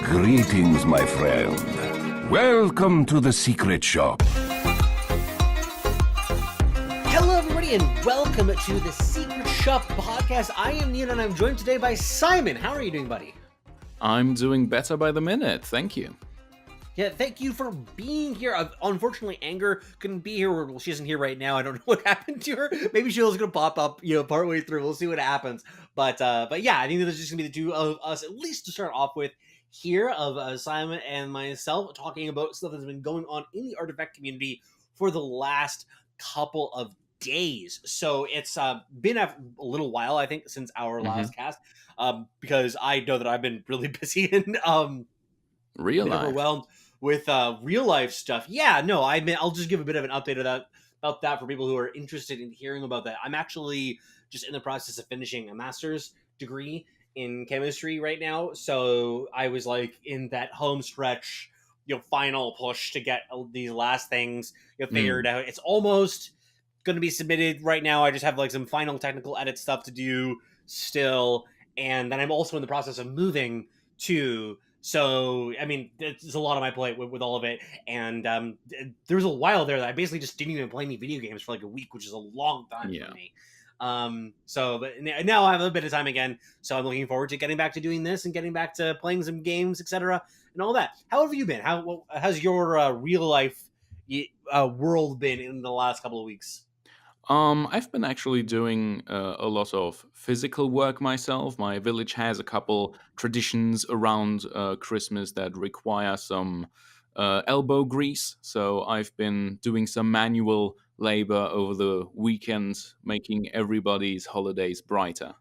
Greetings, my friend. Welcome to the secret shop. Hello, everybody, and welcome to the Secret Shop podcast. I am Neon, and I'm joined today by Cymen. How are you doing, buddy? I'm doing better by the minute, thank you. Yeah, thank you for being here. Unfortunately, Anger couldn't be here. Well, she isn't here right now. I don't know what happened to her. Maybe she was going to pop up, partway through. We'll see what happens. But yeah, I think this is just going to be the two of us, at least to start off with, here of Cymen and myself talking about stuff that's been going on in the Artifact community for the last couple of days. So it's been a little while, I think, since our last cast, because I know that I've been really busy and Real life. overwhelmed with real life stuff. Yeah, no, I'll just give a bit of an update about that for people who are interested in hearing about that. I'm actually just in the process of finishing a master's degree in chemistry right now, so I was like in that home stretch, final push to get these last things figured out. It's almost going to be submitted right now. I just have like some final technical edit stuff to do still, and then I'm also in the process of moving too. So, I mean, it's a lot on my plate with all of it. And there was a while there that I basically just didn't even play any video games for like a week, which is a long time for me. But now I have a bit of time again. So I'm looking forward to getting back to doing this and getting back to playing some games, etc. and all that. How have you been? How's your real life world been in the last couple of weeks? I've been actually doing a lot of physical work myself. My village has a couple traditions around Christmas that require some elbow grease. So I've been doing some manual labor over the weekend, making everybody's holidays brighter.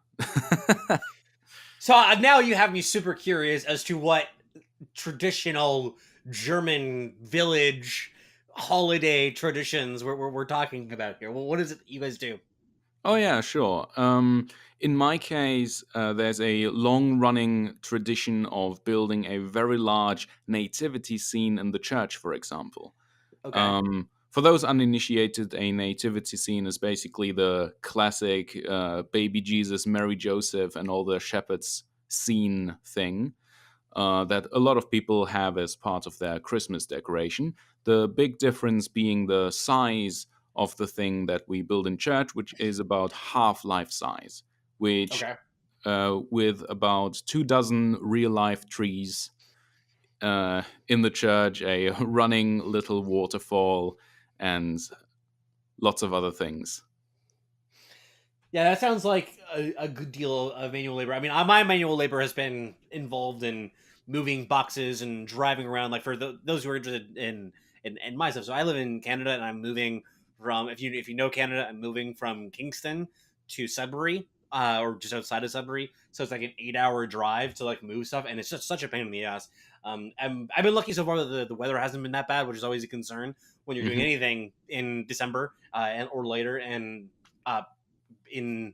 So now you have me super curious as to what traditional German village holiday traditions we're talking about here. Well, what is it you guys do? Oh, yeah, sure. In my case, there's a long-running tradition of building a very large nativity scene in the church, for example. Okay. For those uninitiated, a nativity scene is basically the classic baby Jesus, Mary Joseph, and all the shepherds scene thing that a lot of people have as part of their Christmas decoration. The big difference being the size of the thing that we build in church, which is about half life size, which with about 24 real life trees in the church, a running little waterfall, and lots of other things. Yeah, that sounds like a good deal of manual labor. I mean, my manual labor has been involved in moving boxes and driving around. Like for those who are interested in my stuff. So I live in Canada, and I'm moving from if you know Canada, I'm moving from Kingston to Sudbury, or just outside of Sudbury. So it's like an 8-hour drive to like move stuff, and it's just such a pain in the ass. I've been lucky so far that the weather hasn't been that bad, which is always a concern when you're doing anything in December or later, and in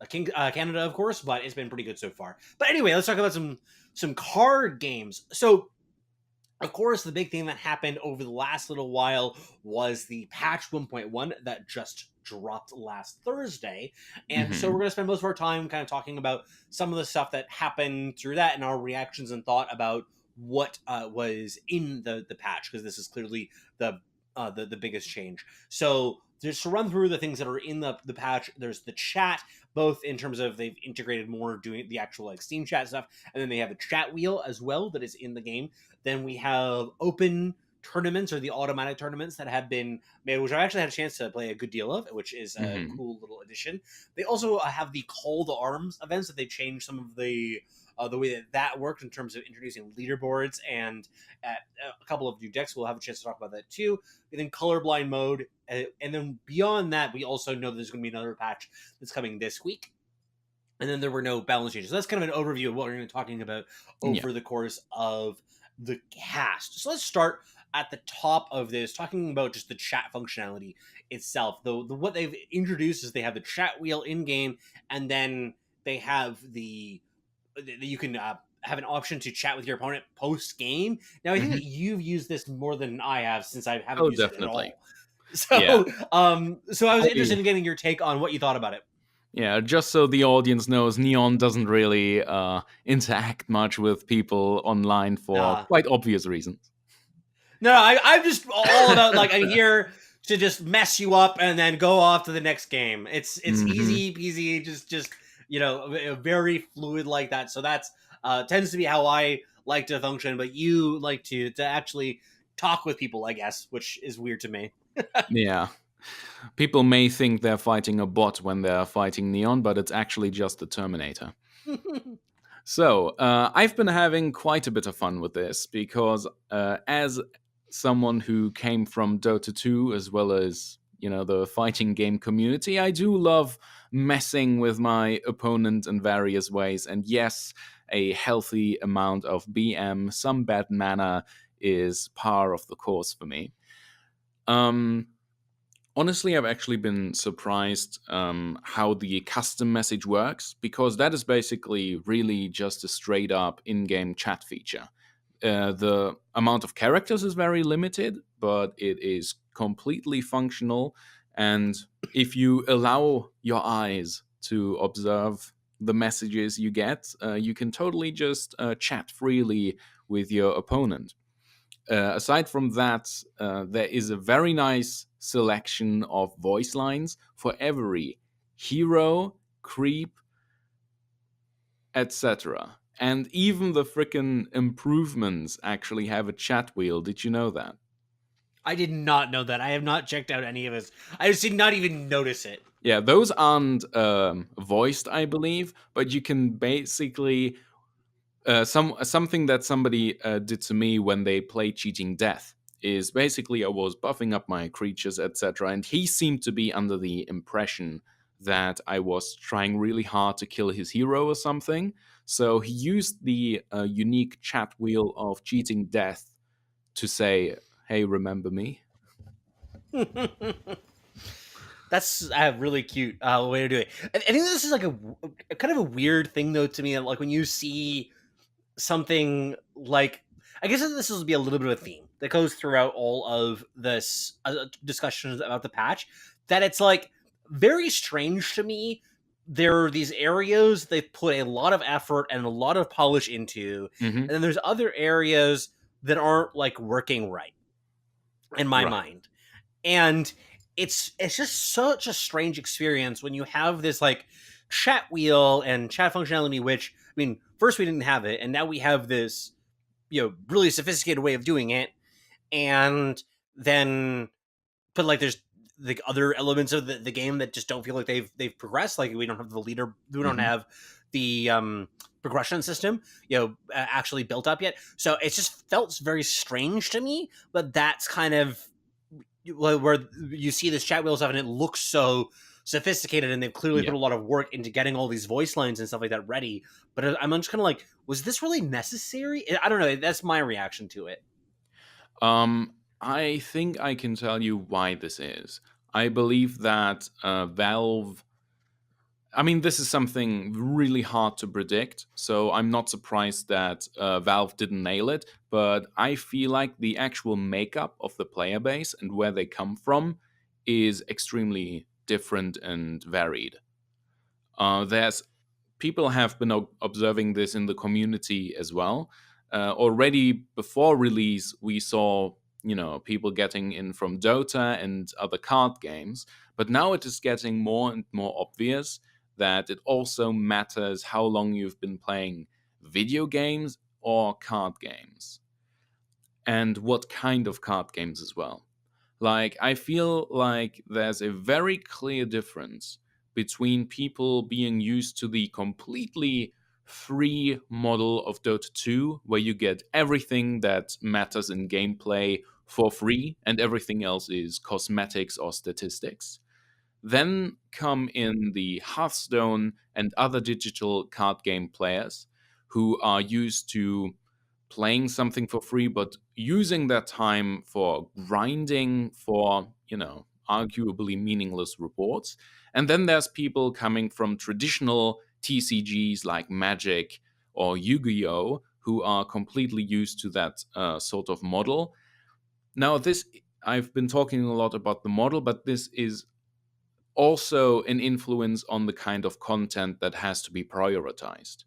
Canada, of course, but it's been pretty good so far. But anyway, let's talk about some card games. So, of course, the big thing that happened over the last little while was the patch 1.1 that just dropped last Thursday. And so we're going to spend most of our time kind of talking about some of the stuff that happened through that and our reactions and thought about what was in the patch, because this is clearly the biggest change. So just to run through the things that are in the patch, there's the chat, both in terms of they've integrated more doing the actual like Steam chat stuff, and then they have a chat wheel as well that is in the game. Then we have open tournaments, or the automatic tournaments that have been made, which I actually had a chance to play a good deal of, which is a cool little addition. They also have the Call to Arms events that they changed some of the way that worked in terms of introducing leaderboards and a couple of new decks. We'll have a chance to talk about that too. And then colorblind mode. And then beyond that, we also know there's going to be another patch that's coming this week. And then there were no balance changes. So that's kind of an overview of what we're going to be talking about over the course of the cast. So let's start at the top of this, talking about just the chat functionality itself. What they've introduced is they have the chat wheel in game, and then they have you can have an option to chat with your opponent post game. Now, I think that you've used this more than I have, since I haven't used it at all. So, so I was interested in getting your take on what you thought about it. Yeah, just so the audience knows, Neon doesn't really interact much with people online for Nah. quite obvious reasons. No, I'm just all about like I'm here to just mess you up and then go off to the next game. It's Hmm. easy peasy, just very fluid like that. So that's tends to be how I like to function. But you like to actually talk with people, I guess, which is weird to me. Yeah. People may think they're fighting a bot when they're fighting Neon, but it's actually just the Terminator. So, I've been having quite a bit of fun with this because, as someone who came from Dota 2 as well as, the fighting game community, I do love messing with my opponent in various ways. And yes, a healthy amount of BM, some bad mana is par of the course for me. Um, Honestly, I've actually been surprised how the custom message works, because that is basically really just a straight up in game chat feature. The amount of characters is very limited, but it is completely functional. And if you allow your eyes to observe the messages you get, you can totally just chat freely with your opponent. Aside from that, there is a very nice selection of voice lines for every hero, creep, etc. And even the frickin' improvements actually have a chat wheel. Did you know that? I did not know that. I have not checked out any of this. I just did not even notice it. Yeah, those aren't voiced, I believe, but you can basically something that somebody did to me when they played Cheating Death is basically I was buffing up my creatures, etc., and he seemed to be under the impression that I was trying really hard to kill his hero or something. So he used the unique chat wheel of Cheating Death to say, "Hey, remember me?" That's a really cute way to do it. I think this is like a kind of a weird thing though to me. Like when you see something like, I guess this will be a little bit of a theme that goes throughout all of this discussions about the patch, that it's like very strange to me. There are these areas they've put a lot of effort and a lot of polish into, Hmm. and then there's other areas that aren't like working right in my Right. mind. And it's just such a strange experience when you have this like chat wheel and chat functionality, which, I mean, first we didn't have it, and now we have this really sophisticated way of doing it. And then but like there's like other elements of the game that just don't feel like they've progressed. Like we don't have the leader, we don't Hmm. have the progression system actually built up yet. So it just felt very strange to me. But that's kind of where you see this chat wheel stuff and it looks so sophisticated, and they've clearly Yeah. put a lot of work into getting all these voice lines and stuff like that ready. But I'm just kind of like, was this really necessary? I don't know. That's my reaction to it. I think I can tell you why this is. I believe that Valve. I mean, this is something really hard to predict, so I'm not surprised that Valve didn't nail it. But I feel like the actual makeup of the player base and where they come from is extremely different and varied. There's people have been observing this in the community as well. Already before release, we saw people getting in from Dota and other card games, but now it is getting more and more obvious that it also matters how long you've been playing video games or card games, and what kind of card games as well. Like, I feel like there's a very clear difference between people being used to the completely free model of Dota 2, where you get everything that matters in gameplay for free and everything else is cosmetics or statistics. Then come in the Hearthstone and other digital card game players who are used to playing something for free, but using that time for grinding for, arguably meaningless rewards. And then there's people coming from traditional TCGs like Magic or Yu Gi Oh! Who are completely used to that sort of model. Now, I've been talking a lot about the model, but this is also an influence on the kind of content that has to be prioritized.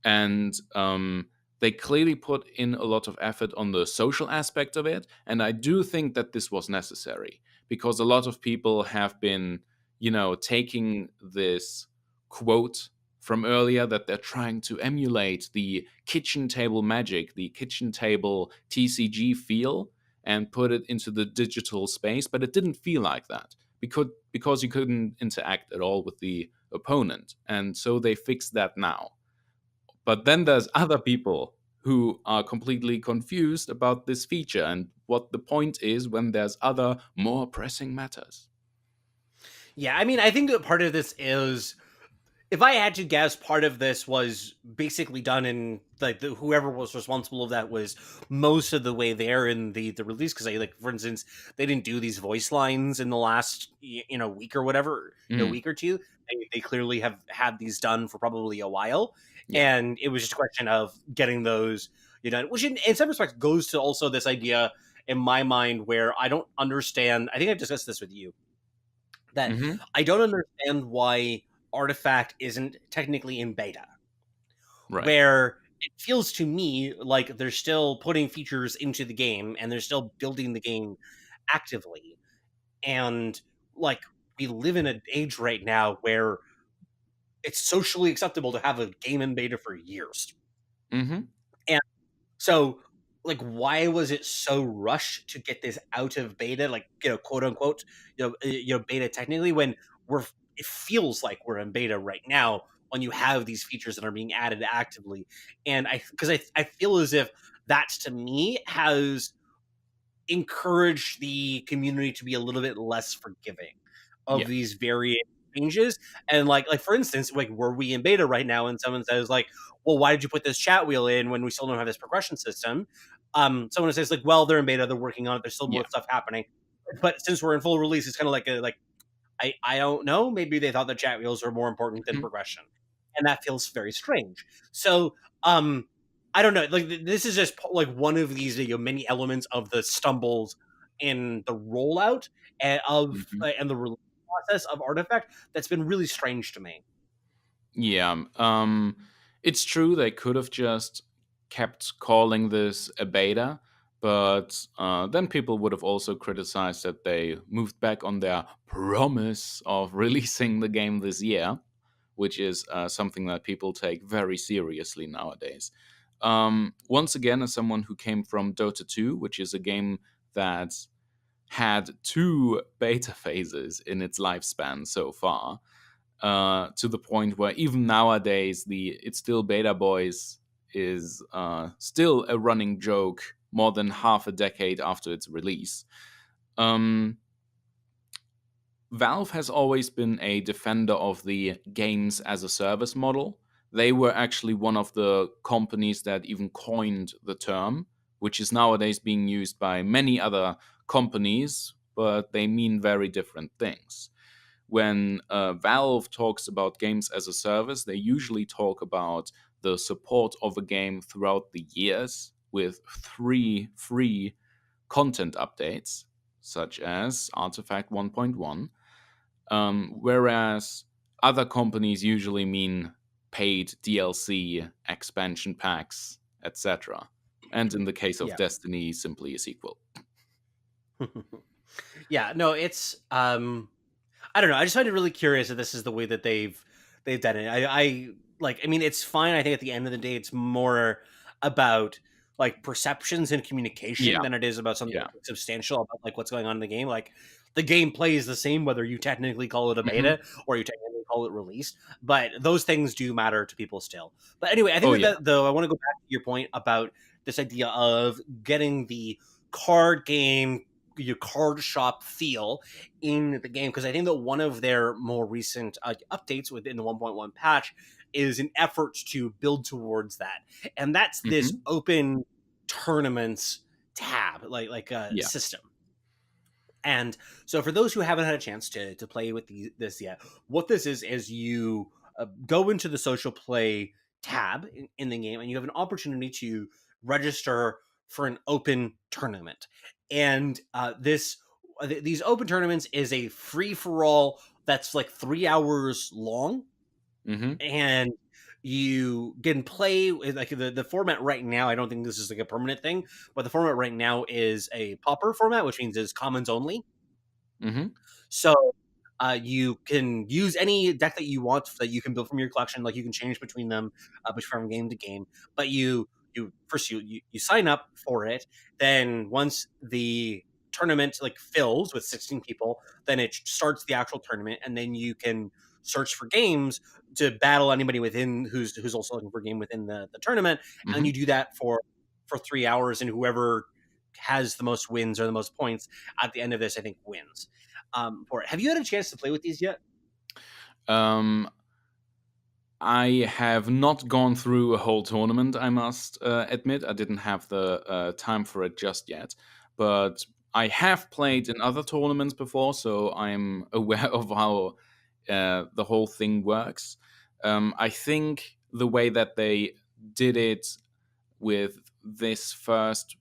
And they clearly put in a lot of effort on the social aspect of it. And I do think that this was necessary because a lot of people have been, taking this quote from earlier that they're trying to emulate the kitchen table magic, the kitchen table TCG feel, and put it into the digital space. But it didn't feel like that because you couldn't interact at all with the opponent. And so they fixed that now. But then there's other people who are completely confused about this feature and what the point is when there's other more pressing matters. Yeah, I mean, I think that part of this is, if I had to guess, part of this was basically done in like whoever was responsible of that was most of the way there in the release. Because like, for instance, they didn't do these voice lines in the last week or whatever, week or two. They clearly have had these done for probably a while, and it was just a question of getting those done, which in some respects goes to also this idea in my mind where I don't understand. I think I've discussed this with you, that I don't understand why Artifact isn't technically in beta. Right. Where it feels to me like they're still putting features into the game and they're still building the game actively. And like, we live in an age right now where it's socially acceptable to have a game in beta for years. And so, like, why was it so rushed to get this out of beta, like, quote unquote, beta technically, when it feels like we're in beta right now when you have these features that are being added actively. And because I feel as if that, to me, has encouraged the community to be a little bit less forgiving of these various changes. And like for instance, like, were we in beta right now and someone says like, well, why did you put this chat wheel in when we still don't have this progression system? Someone says like, well, they're in beta, they're working on it, there's still more stuff happening. But since we're in full release, it's kind of like I don't know, maybe they thought the chat wheels are more important than progression, and that feels very strange. So I don't know, like, this is just like one of these many elements of the stumbles in the rollout and and the release process of Artifact that's been really strange to me. Yeah. It's true they could have just kept calling this a beta, but then people would have also criticized that they moved back on their promise of releasing the game this year, which is something that people take very seriously nowadays. Once again, as someone who came from Dota 2, which is a game that had 2 beta phases in its lifespan so far, to the point where even nowadays the It's Still Beta Boys is still a running joke more than half a decade after its release. Valve has always been a defender of the games as a service model. They were actually one of the companies that even coined the term, which is nowadays being used by many other companies, but they mean very different things. When Valve talks about games as a service, they usually talk about the support of a game throughout the years with 3 free content updates, such as Artifact 1.1, whereas other companies usually mean paid DLC, expansion packs, etc. And in the case of Destiny, simply a sequel. Yeah, no, it's I don't know. I just find it really curious that this is the way that they've done it. I mean, it's fine. I think at the end of the day, it's more about like perceptions and communication than it is about something substantial about like what's going on in the game. Like, the game plays the same whether you technically call it a beta or you technically call it released, but those things do matter to people still. But anyway, I think that though, I want to go back to your point about this idea of getting the card game, your card shop feel in the game, because I think that one of their more recent updates within the 1.1 patch is an effort to build towards that, and that's this open tournaments tab, like a system. And so for those who haven't had a chance to play with this yet, what this is you go into the social play tab in the game, and you have an opportunity to register for an open tournament. And these open tournaments is a free-for-all that's like 3 hours long, Mm-hmm. and you can play like the format right now. I don't think this is like a permanent thing, but the format right now is a pauper format, which means it's commons only. Mm-hmm. So you can use any deck that you want that you can build from your collection. Like you can change between them, from game to game. But you first you sign up for it. Then once the tournament like fills with 16 people, then it starts the actual tournament, and then you can search for games to battle anybody within who's also looking for a game within the tournament, and Mm-hmm. you do that for 3 hours, and whoever has the most wins or the most points at the end of this, I think, wins. For it. Have you had a chance to play with these yet? I have not gone through a whole tournament, I must admit. I didn't have the time for it just yet. But I have played in other tournaments before, so I'm aware of how the whole thing works. I think the way that they did it with this first,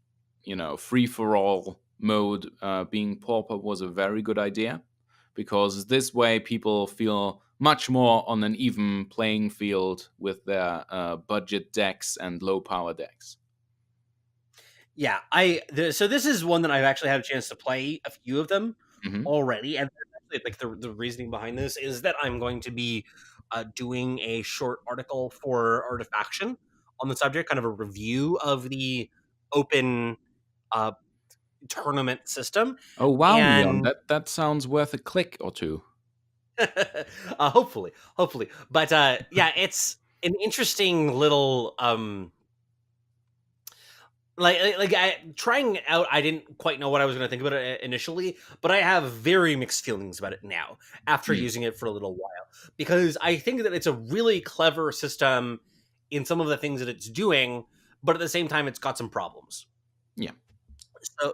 free for all mode being Pauper was a very good idea, because this way people feel much more on an even playing field with their budget decks and low power decks. Yeah, so this is one that I've actually had a chance to play a few of them Hmm. already, and actually, like the reasoning behind this is that I'm going to be doing a short article for Artifaction on the subject, kind of a review of the open uh, tournament system, Oh wow, Neon, and that sounds worth a click or two. hopefully, but yeah, it's an interesting little trying it out. I didn't quite know what I was going to think about it initially, but I have very mixed feelings about it now after Mm. using it for a little while, because I think that it's a really clever system in some of the things that it's doing, but at the same time it's got some problems. Yeah.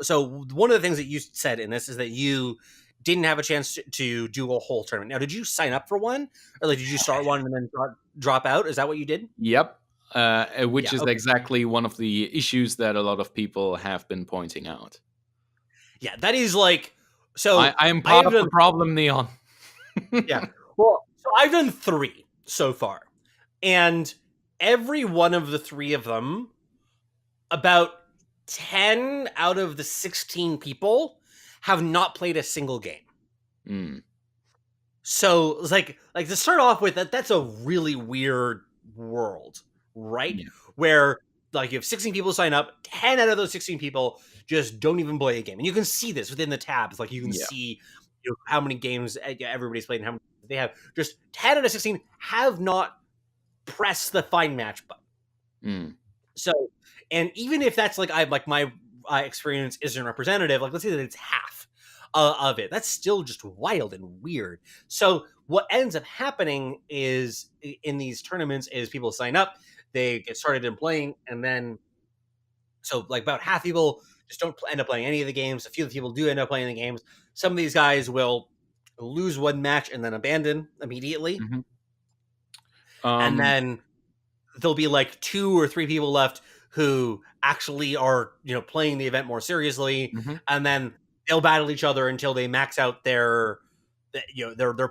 So one of the things that you said in this is that you didn't have a chance to do a whole tournament. Now, did you sign up for one, or like did you start one and then drop out? Is that what you did? Yep. Which Yeah. is Okay. exactly one of the issues that a lot of people have been pointing out. Yeah, that is like I, so. I am I part have of the done problem, Neon. Yeah. Well, so I've done 3 so far. And every one of the 3 of them, about 10 out of the 16 people have not played a single game. Mm. So it's like to start off with that's a really weird world, right? Yeah. Where like you have 16 people sign up, 10 out of those 16 people just don't even play a game. And you can see this within the tabs. Like you can Yeah. see how many games everybody's played and how many they have. Just 10 out of 16 have not pressed the find match button. Mm. So, and even if that's like my experience isn't representative, like let's say that it's half of it, that's still just wild and weird. So what ends up happening is in these tournaments is people sign up, they get started in playing, and then so like about half people just don't end up playing any of the games. A few of the people do end up playing the games. Some of these guys will lose one match and then abandon immediately, Hmm. and Um, then there'll be like 2 or 3 people left who actually are playing the event more seriously, mhm. and then they'll battle each other until they max out their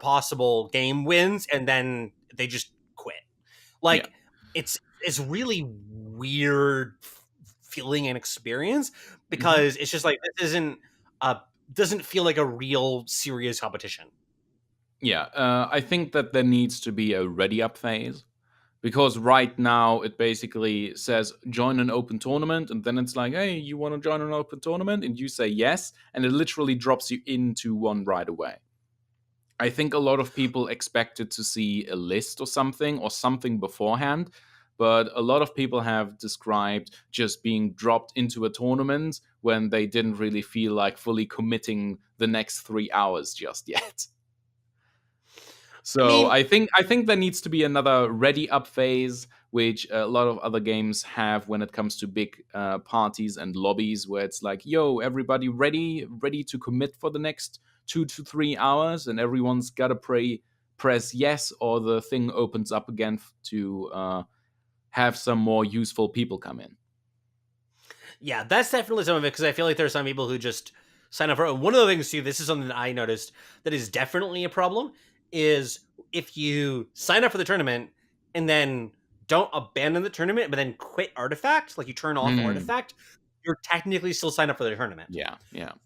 possible game wins, and then they just quit. Yeah. Like it's really weird feeling and experience, Mhm. because it's just like this isn't doesn't feel like a real serious competition. Yeah. I think that there needs to be a ready up phase, because right now it basically says join an open tournament, and then it's like, hey, you want to join an open tournament? And you say yes, and it literally drops you into one right away. I think a lot of people expected to see a list or something beforehand, but a lot of people have described just being dropped into a tournament when they didn't really feel like fully committing the next 3 hours just yet. I So mean, I think there needs to be another ready up phase, which a lot of other games have when it comes to big parties and lobbies, where it's like, yo, everybody ready to commit for the next 2 to 3 hours, and everyone's gotta press yes, or the thing opens up again to have some more useful people come in. yeah, that's definitely some of it, because I feel like there's some people who just sign up for it. One of the things too, this is something that I noticed that is definitely a problem, is if you sign up for the tournament and then don't abandon the tournament, but then quit Artifact, like you turn off Artifact, you're technically still signed up for the tournament. Yeah.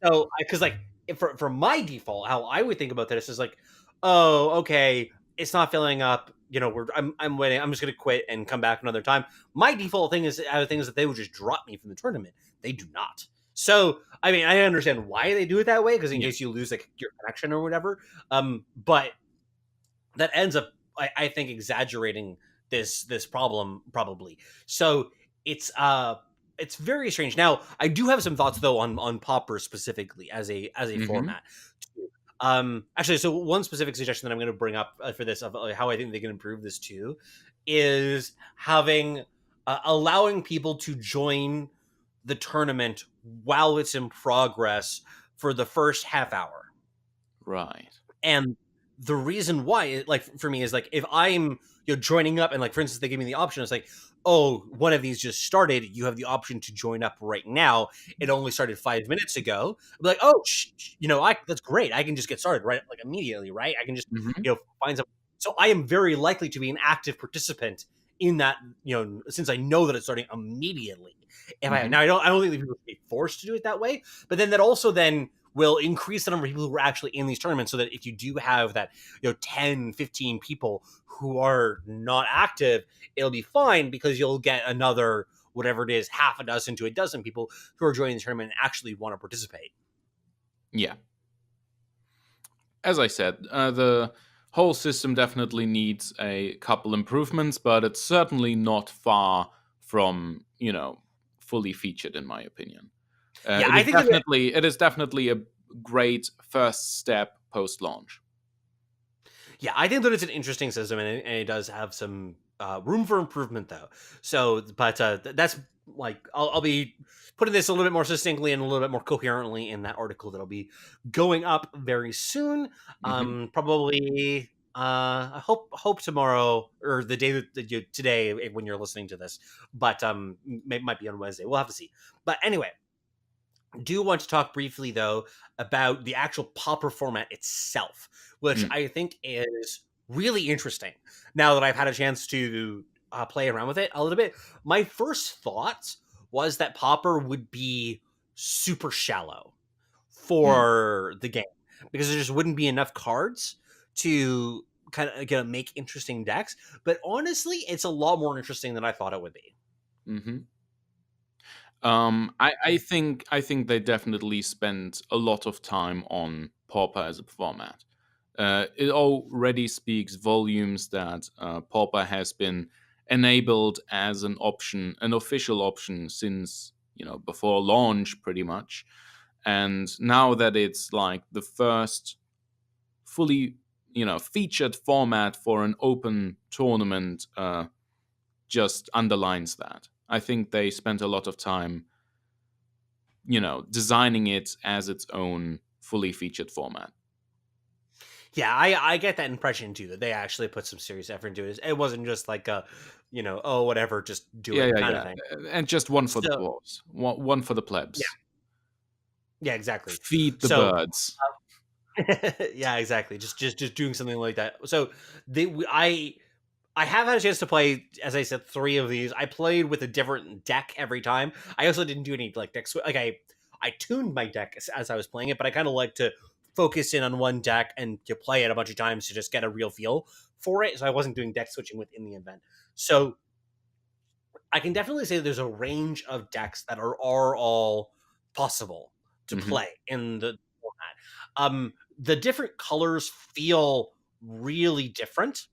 So, because like for my default, how I would think about this is like, oh, okay, it's not filling up. I'm waiting. I'm just gonna quit and come back another time. My default thing is that they would just drop me from the tournament. They do not. So, I mean, I understand why they do it that way, because in case you lose like your connection or whatever. But that ends up, I think, exaggerating this problem probably. So it's very strange. Now, I do have some thoughts though on Pauper specifically as a format. Actually, so one specific suggestion that I'm going to bring up for this of how I think they can improve this too is having allowing people to join the tournament while it's in progress for the first half hour. Right. And the reason why, like, for me is like, if I'm joining up and like, for instance, they give me the option, it's like, oh, one of these just started, you have the option to join up right now, it only started 5 minutes ago. I'm like, oh, that's great, I can just get started right like immediately, right? I can just find some. So I am very likely to be an active participant in that, since I know that it's starting immediately. If I don't think people should be forced to do it that way, but then that also then will increase the number of people who are actually in these tournaments, so that if you do have that 10, 15 people who are not active, it'll be fine, because you'll get another, whatever it is, half a dozen to a dozen people who are joining the tournament and actually want to participate. Yeah. As I said, the whole system definitely needs a couple improvements, but it's certainly not far from, fully featured, in my opinion. I think it is definitely a great first step post-launch. Yeah, I think that it's an interesting system, and it does have some room for improvement, though. So, but that's like, I'll be putting this a little bit more succinctly and a little bit more coherently in that article that'll be going up very soon. Probably, I hope tomorrow, or the day that today when you're listening to this, but might be on Wednesday. We'll have to see. But anyway, do want to talk briefly though about the actual Pauper format itself, which I think is really interesting now that I've had a chance to play around with it a little bit. My first thought was that Pauper would be super shallow for the game, because there just wouldn't be enough cards to kind of make interesting decks. But honestly, it's a lot more interesting than I thought it would be. I think they definitely spent a lot of time on Pauper as a format. It already speaks volumes that Pauper has been enabled as an option, an official option, since before launch, pretty much. And now that it's like the first fully featured format for an open tournament, just underlines that. I think they spent a lot of time designing it as its own fully featured format. Yeah, I get that impression too, that they actually put some serious effort into it. It wasn't just like a, oh, whatever, just do it kind of thing. And just one for the dwarves, one for the plebs. Yeah, exactly. Feed the birds. Yeah, exactly. Just doing something like that. So I have had a chance to play, as I said, 3 of these. I played with a different deck every time. I also didn't do any like deck like I tuned my deck as I was playing it, but I kind of like to focus in on one deck and to play it a bunch of times to just get a real feel for it. So I wasn't doing deck switching within the event. So I can definitely say that there's a range of decks that are all possible to play in the format. The different colors feel really different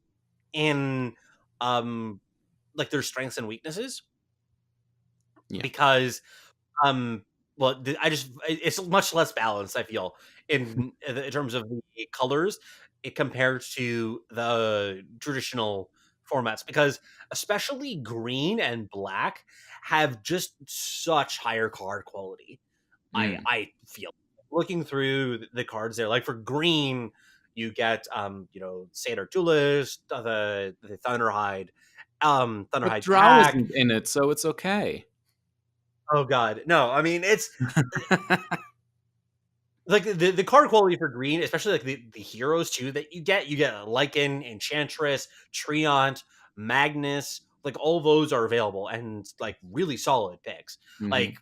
in like their strengths and weaknesses, because it's much less balanced, I feel, in terms of the colors compared to the traditional formats, because especially green and black have just such higher card quality. I feel, looking through the cards there, like for green you get Satyr Tulis, the Thunderhide, But Drow isn't in it, so it's okay. Oh god, no, I mean, it's like the card quality for green, especially like the heroes too that you get Lycan, Enchantress, Treant, Magnus, like all those are available and like really solid picks. Hmm. Like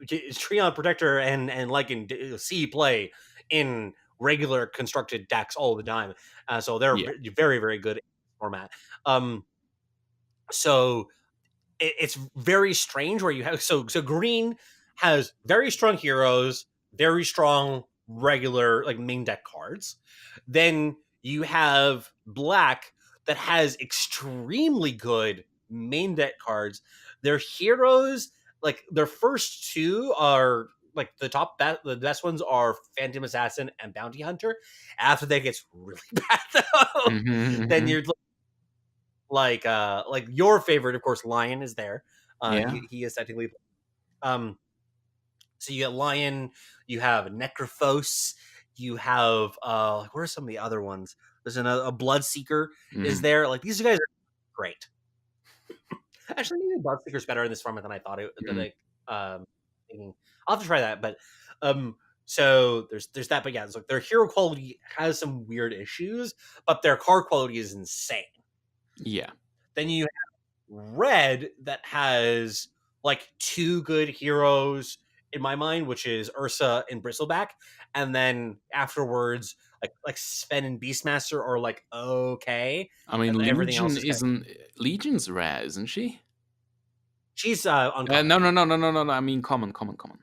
Treant, Protector, and Lycan see play in regular constructed decks all the time, so they're Yeah. very very good in this format. Um, so it's very strange where you have so green has very strong heroes, very strong regular like main deck cards. Then you have black that has extremely good main deck cards. Their heroes, like their first two are like the best ones are Phantom Assassin and Bounty Hunter. After that gets really bad though. Hmm. Then Hmm. you're like your favorite, of course, Lion is there. Yeah. He is technically um. So you get Lion, you have Necrophos, you have what are some of the other ones? There's a Bloodseeker is Hmm. there. Like these guys are great. Actually, maybe Bloodseeker's better in this format than I thought it. That Hmm. thinking I'll have to try that. But so there's that. But yeah, it's like their hero quality has some weird issues, but their card quality is insane. Yeah. Then you red that has like two good heroes in my mind, which is Ursa and Bristleback, and then afterwards, like Sven and Beastmaster are like okay, I mean, and everything else Legion is kind of isn't Legion's rare, isn't she? she's No, uncommon. no, no, no, no, no, no. I mean, common, common, common,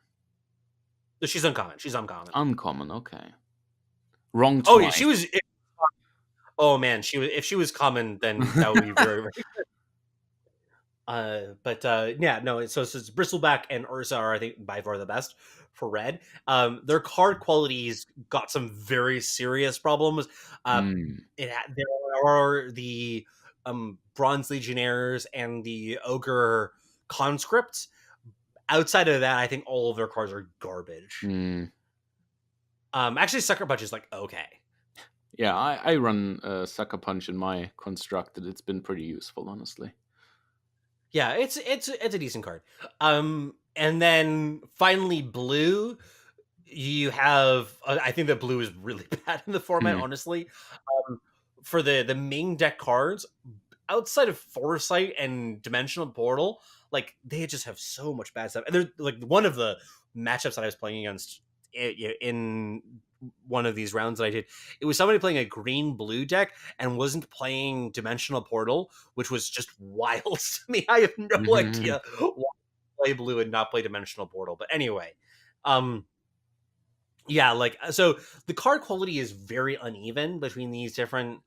She's uncommon. She's uncommon. uncommon. Okay, wrong Oh yeah, twice. she was. Oh man, she was. If she was common, then that would be very very but yeah, no. So it's Bristleback and Urza are I think by far the best for red. Their card qualities got some very serious problems. Uh, Mm. there are the Bronze Legionnaires and the Ogre Conscripts. Outside of that, I think all of their cards are garbage. Mm. Actually, Sucker Punch is like okay. Yeah, I run Sucker Punch in my constructed. It's been pretty useful, honestly. Yeah, it's a decent card. And then finally, blue. You have I think that blue is really bad in the format, Mm. honestly. For the main deck cards, outside of Foresight and Dimensional Portal, like they just have so much bad stuff. And there's like one of the matchups that I was playing against in one of these rounds that I did, it was somebody playing a green blue deck and wasn't playing Dimensional Portal, which was just wild to me. I have no idea why to play blue and not play Dimensional Portal. But anyway, um yeah, like so the card quality is very uneven between these different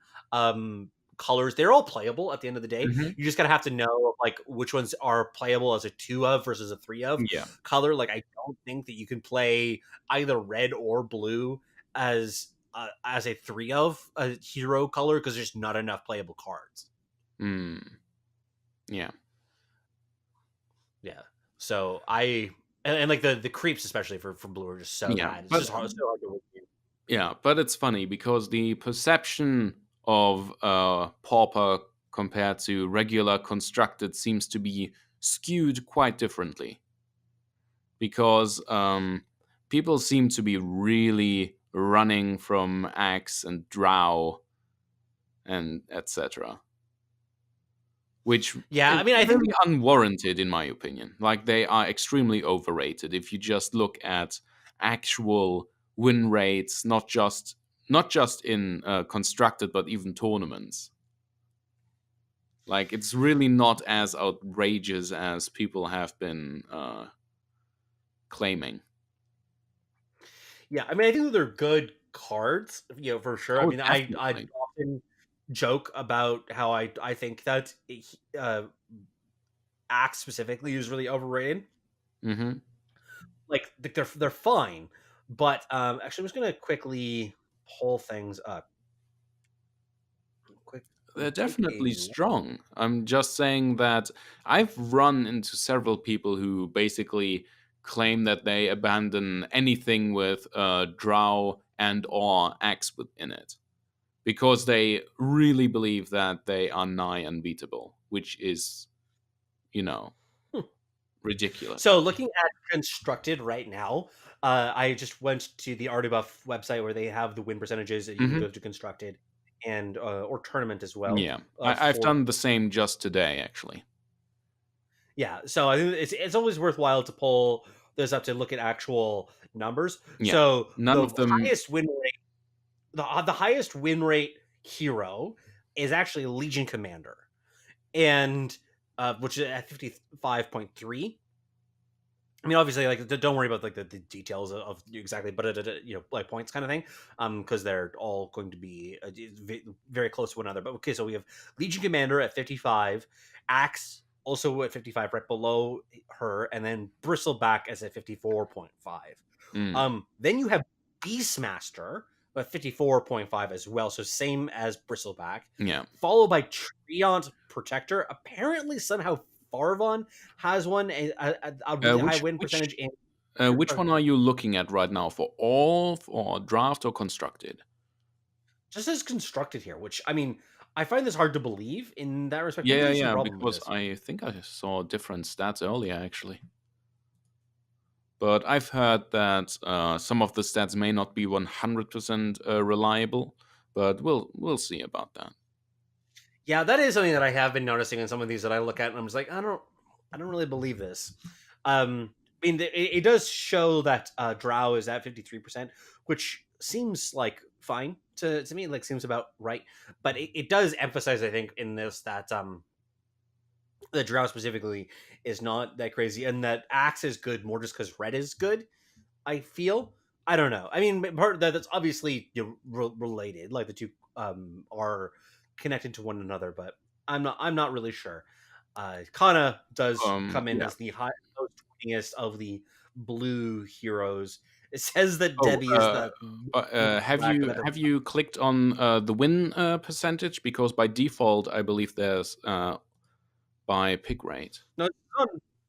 colors. They're all playable at the end of the day. Hmm. You just gotta have to know like which ones are playable as a 2 of versus a 3 of Yeah. color. Like I don't think that you can play either red or blue as a 3 of a hero color because there's not enough playable cards. Mm. Yeah. Yeah. So and like the creeps especially for blue are just so Yeah. bad. It's But just hard, so hard to win. yeah, but it's funny because the perception of Pauper compared to regular constructed seems to be skewed quite differently. Because people seem to be really running from axe and drow and etc., which Yeah, is I mean I think really unwarranted in my opinion. Like they are extremely overrated if you just look at actual win rates, not just in constructed but even tournaments. Like it's really not as outrageous as people have been claiming. yeah, I mean, I think they're good cards, for sure. I Oh, mean, I definitely. often joke about how I think that Axe specifically is really overrated. Hmm. Like they're fine, but actually, I'm just gonna quickly pull things up. Quick, They're take a definitely strong. I'm just saying that I've run into several people who basically claim that they abandon anything with drow and or axe within it because they really believe that they are nigh unbeatable, which is, you know, Hmm. ridiculous. So looking at constructed right now, I just went to the Artibuff website where they have the win percentages that you can Hmm. go to constructed and or tournament as well. Yeah, I've For done the same just today, actually. yeah, so I think it's always worthwhile to pull this up to look at actual numbers. Yeah, So none the of them. highest win rate, the highest win rate hero is actually Legion Commander, and which is at 55.3. I mean, obviously, like, don't worry about like the details of exactly, but like points kind of thing, because they're all going to be very close to one another. But okay, so we have Legion Commander at 55, Axe also at 55, right below her, and then Bristleback as at 54.5. Mm, Then you have Beastmaster at 54.5 as well, so same as Bristleback, yeah. followed by Treant Protector. Apparently, somehow Farvon has one a really high Which win percentage in which one are you looking at right now? For all, for draft, or constructed? just as constructed here, which I mean, I find this hard to believe in that respect. Yeah, Maybe yeah, there's some yeah. problem with Because this. I think I saw different stats earlier, actually. But I've heard that some of the stats may not be 100% reliable. But we'll see about that. Yeah, that is something that I have been noticing in some of these that I look at, and I'm just like, I don't really believe this. I mean, it does show that Drow is at 53%, which seems like fine to me. Like, seems about right, but it does emphasize, I think, in this that the Drow specifically is not that crazy, and that Axe is good more just because Red is good. I feel. I don't know. I mean, part of that's obviously related. Like the two are connected to one another, but I'm not really sure. Kana does come in Yeah. as the highest of the blue heroes. It says that Oh, Debbie is the black, but have you clicked on the win percentage? Because by default, I believe there's by pick rate. no.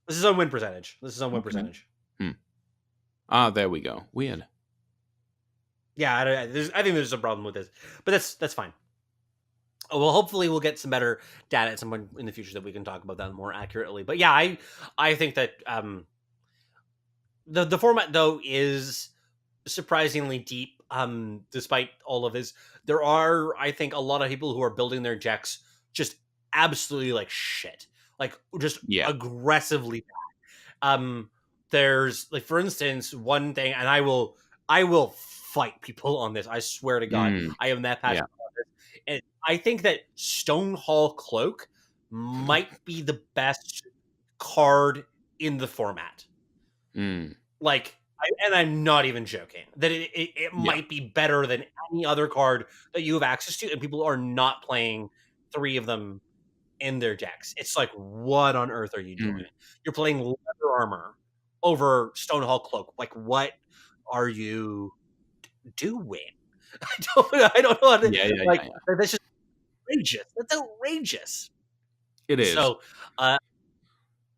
This is on win percentage. This is on win Okay. percentage. Hmm. Ah, there we go. Weird. Yeah, I think there's a problem with this, but that's fine. Well, hopefully we'll get some better data at some point in the future that we can talk about that more accurately. But yeah, I think that the format though is surprisingly deep. Despite all of this, there are, I think, a lot of people who are building their decks just absolutely like shit, like just Yeah. aggressively bad. There's like, for instance, one thing, and I will fight people on this. I swear to God, Mm, I am that yeah. passionate about this. And I think that Stonehall Cloak might be the best card in the format. Mm, Like, and I'm not even joking. That it yeah. might be better than any other card that you have access to, and people are not playing three of them in their decks. It's like, what on earth are you Mm, doing? You're playing leather armor over Stonehall Cloak. Like, what are you doing? I don't know how to, yeah, yeah, like, yeah, yeah. that's just outrageous. That's outrageous. It is. So,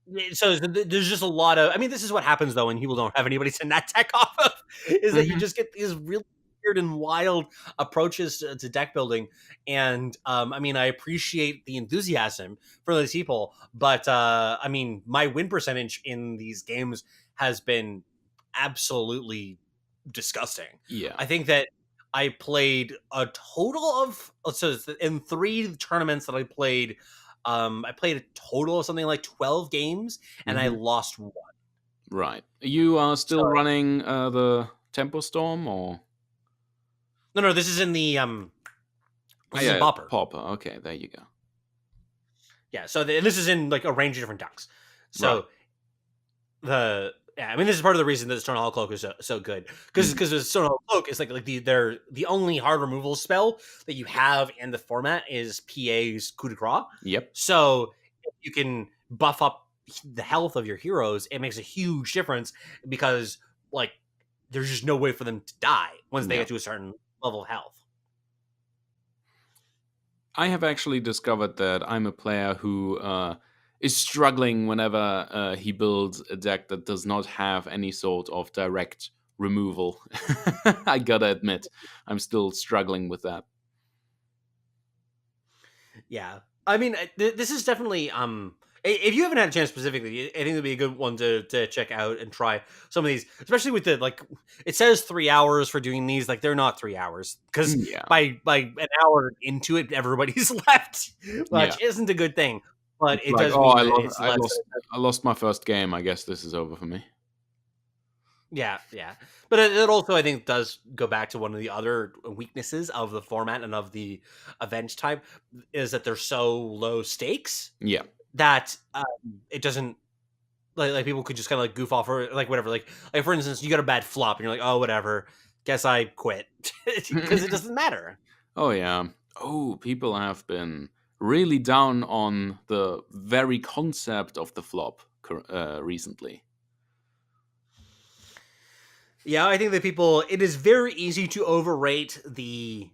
there's just a lot of. I mean, this is what happens though when people don't have anybody to net tech off of, is that you Hmm. just get these really weird and wild approaches to deck building. And I mean, I appreciate the enthusiasm for those people, but I mean, my win percentage in these games has been absolutely disgusting. Yeah. I think that I played a total of, so in 3 tournaments that I played a total of something like 12 games, and I Hmm. lost one. Right. You are still So running the Tempo Storm, or? no, this is in the Ah, this is in yeah, Bopper. Pauper. Okay, there you go. Yeah, so this is in like a range of different decks. Right. So I mean, this is part of the reason that Stone Hall Cloak is so good, because Mm. the Stone Hall Cloak is like the only hard removal spell that you have in the format is PA's Coup de Grace. Yep. So if you can buff up the health of your heroes, it makes a huge difference, because like there's just no way for them to die once they Yeah. get to a certain level of health. I have actually discovered that I'm a player who is struggling whenever he builds a deck that does not have any sort of direct removal. I gotta admit, I'm still struggling with that. Yeah, I mean, this is definitely If you haven't had a chance specifically, I think it'd be a good one to check out and try some of these, especially with the like. It says 3 hours for doing these, like they're not 3 hours because Yeah, by an hour into it, everybody's left, yeah. which isn't a good thing. But It's it like, does oh, mean that it's I less. lost, I lost my first game. I guess this is over for me. Yeah, yeah. But it also, I think, does go back to one of the other weaknesses of the format and of the event type is that they're so low stakes Yeah. that it doesn't like people could just kind of like goof off or like whatever. Like for instance, you got a bad flop and you're like, oh whatever, guess I quit because it doesn't matter. Oh yeah. Oh, people have been really down on the very concept of the flop recently. Yeah, I think that people. It is very easy to overrate the